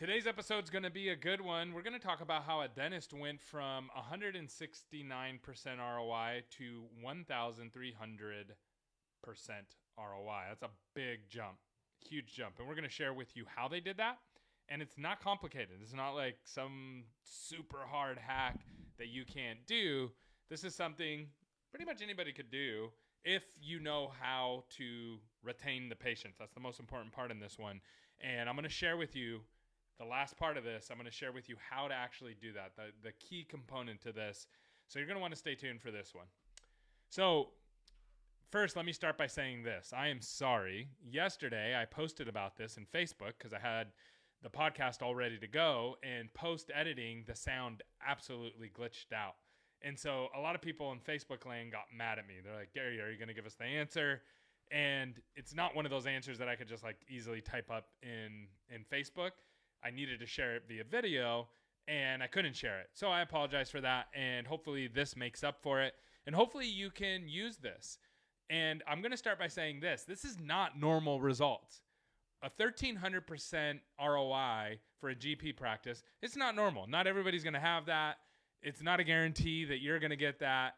Today's episode is going to be a good one. We're going to talk about how a dentist went from 169% ROI to 1,300% ROI. That's a big jump, huge jump. And we're going to share with you how they did that. And it's not complicated. It's not like some super hard hack that you can't do. This is something pretty much anybody could do if you know how to retain the patients. That's the most important part in this one. And I'm going to share with you the last part of this. I'm going to share with you how to actually do that, the key component to this. So you're going to want to stay tuned for this one. So first, let me start by saying this. I am sorry. Yesterday, I posted about this in Facebook because I had the podcast all ready to go, and post-editing, the sound absolutely glitched out. And so a lot of people in Facebook land got mad at me. They're like, Gary, are you going to give us the answer? And it's not one of those answers that I could just like easily type up in Facebook. I needed to share it via video, and I couldn't share it. So I apologize for that, and hopefully this makes up for it. And hopefully you can use this. And I'm going to start by saying this. This is not normal results. A 1,300% ROI for a GP practice, it's not normal. Not everybody's going to have that. It's not a guarantee that you're going to get that.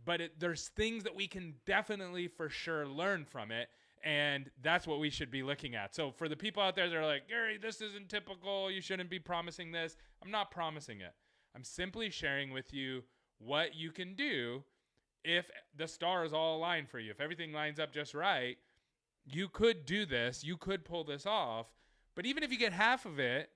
But there's things that we can definitely for sure learn from it. And that's what we should be looking at. So for the people out there that are like, Gary, this isn't typical. You shouldn't be promising this. I'm not promising it. I'm simply sharing with you what you can do if the stars all align for you. If everything lines up just right, you could do this. You could pull this off. But even if you get half of it,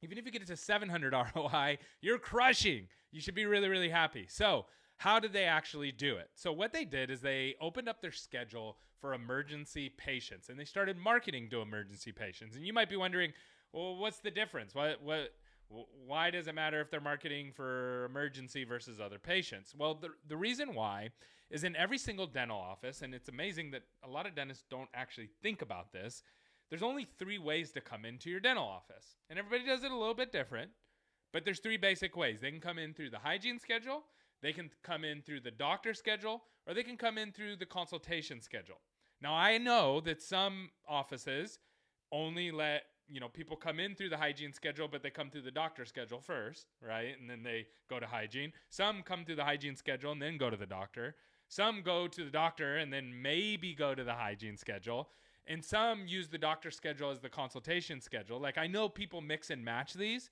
even if you get it to 700 ROI, you're crushing. You should be really, really happy. So how did they actually do it? So what they did is they opened up their schedule for emergency patients, and they started marketing to emergency patients. And you might be wondering, well, what's the difference? Why does it matter if they're marketing for emergency versus other patients? Well, the reason why is in every single dental office, and it's amazing that a lot of dentists don't actually think about this, there's only 3 ways to come into your dental office. And everybody does it a little bit different, but there's 3 basic ways. They can come in through the hygiene schedule, they can come in through the doctor schedule, or they can come in through the consultation schedule. Now, I know that some offices only let people come in through the hygiene schedule, but they come through the doctor schedule first, right? And then they go to hygiene. Some come through the hygiene schedule and then go to the doctor. Some go to the doctor and then maybe go to the hygiene schedule. And some use the doctor schedule as the consultation schedule. Like, I know people mix and match these,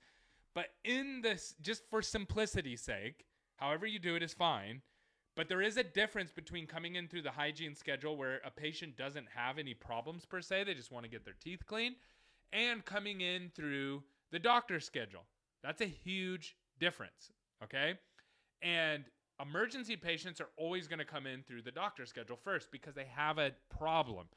but in this, just for simplicity's sake, however you do it is fine. But there is a difference between coming in through the hygiene schedule where a patient doesn't have any problems per se, they just want to get their teeth clean, and coming in through the doctor's schedule. That's a huge difference, okay? And emergency patients are always going to come in through the doctor's schedule first because they have a problem.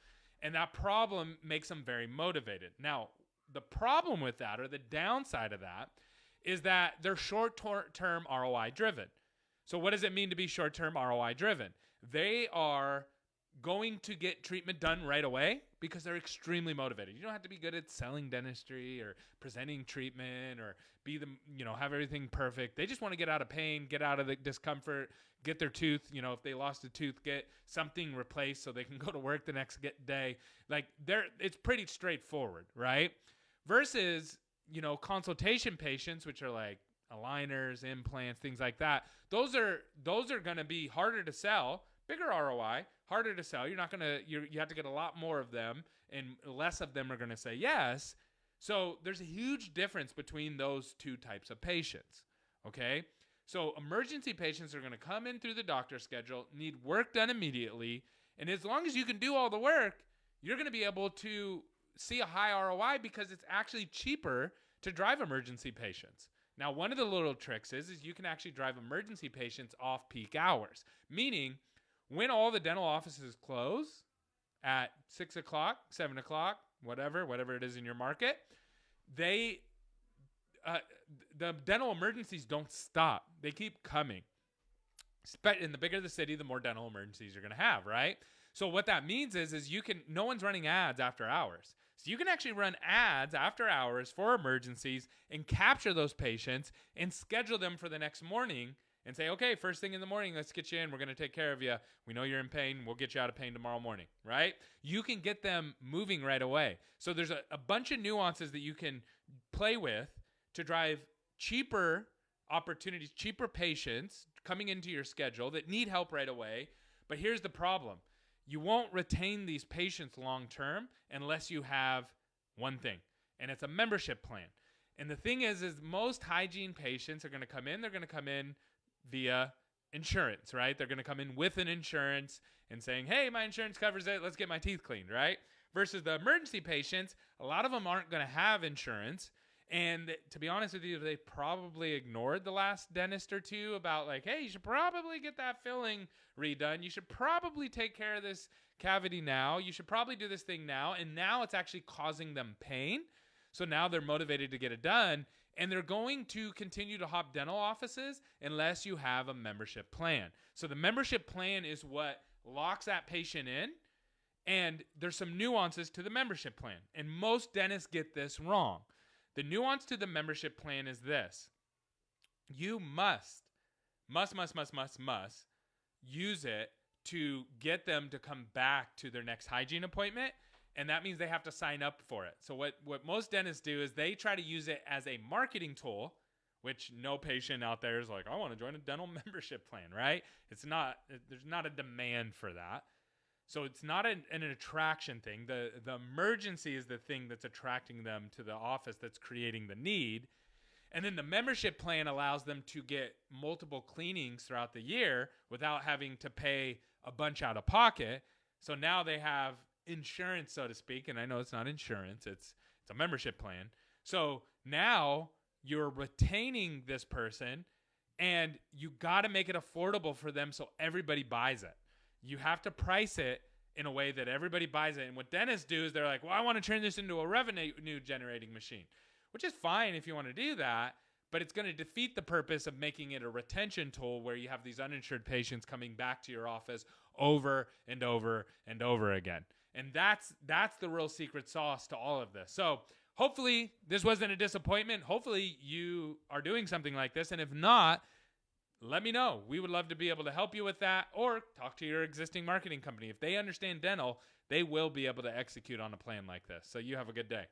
And that problem makes them very motivated. Now, the problem with that, or the downside of that, is that they're short-term ROI driven. So what does it mean to be short-term ROI driven? They are going to get treatment done right away because they're extremely motivated. You don't have to be good at selling dentistry or presenting treatment or have everything perfect. They just want to get out of pain, get out of the discomfort, get their tooth, if they lost a tooth, get something replaced so they can go to work the next day. Like, it's pretty straightforward, right? Versus, consultation patients, which are like aligners, implants, things like that. Those are going to be harder to sell. Bigger ROI, harder to sell. You have to get a lot more of them, and less of them are going to say yes. So there's a huge difference between those 2 types of patients, okay? So emergency patients are going to come in through the doctor schedule, need work done immediately, and as long as you can do all the work, you're going to be able to see a high ROI because it's actually cheaper to drive emergency patients. Now, one of the little tricks is you can actually drive emergency patients off peak hours, meaning when all the dental offices close at 6 o'clock, 7 o'clock, whatever it is in your market, the dental emergencies don't stop. They keep coming. And the bigger the city, the more dental emergencies you're going to have, right? So what that means is no one's running ads after hours. So you can actually run ads after hours for emergencies and capture those patients and schedule them for the next morning and say, okay, first thing in the morning, let's get you in. We're going to take care of you. We know you're in pain. We'll get you out of pain tomorrow morning, right? You can get them moving right away. So there's a bunch of nuances that you can play with to drive cheaper opportunities, cheaper patients coming into your schedule that need help right away. But here's the problem. You won't retain these patients long term unless you have one thing, and it's a membership plan. And the thing is most hygiene patients are going to come in, they're going to come in via insurance, right? They're going to come in with an insurance and saying, hey, my insurance covers it, let's get my teeth cleaned, right? Versus the emergency patients, a lot of them aren't going to have insurance. And to be honest with you, they probably ignored the last dentist or two about like, hey, you should probably get that filling redone. You should probably take care of this cavity now. You should probably do this thing now. And now it's actually causing them pain. So now they're motivated to get it done. And they're going to continue to hop dental offices unless you have a membership plan. So the membership plan is what locks that patient in. And there's some nuances to the membership plan. And most dentists get this wrong. The nuance to the membership plan is this. You must use it to get them to come back to their next hygiene appointment. And that means they have to sign up for it. So what most dentists do is they try to use it as a marketing tool, which no patient out there is like, I want to join a dental membership plan, right? There's not a demand for that. So it's not an attraction thing. The emergency is the thing that's attracting them to the office that's creating the need. And then the membership plan allows them to get multiple cleanings throughout the year without having to pay a bunch out of pocket. So now they have insurance, so to speak. And I know it's not insurance. It's a membership plan. So now you're retaining this person and you got to make it affordable for them so everybody buys it. You have to price it in a way that everybody buys it. And what dentists do is they're like, well, I want to turn this into a revenue generating machine, which is fine if you want to do that, but it's going to defeat the purpose of making it a retention tool where you have these uninsured patients coming back to your office over and over and over again. And that's the real secret sauce to all of this. So hopefully this wasn't a disappointment. Hopefully you are doing something like this. And if not, let me know. We would love to be able to help you with that, or talk to your existing marketing company. If they understand dental, they will be able to execute on a plan like this. So you have a good day.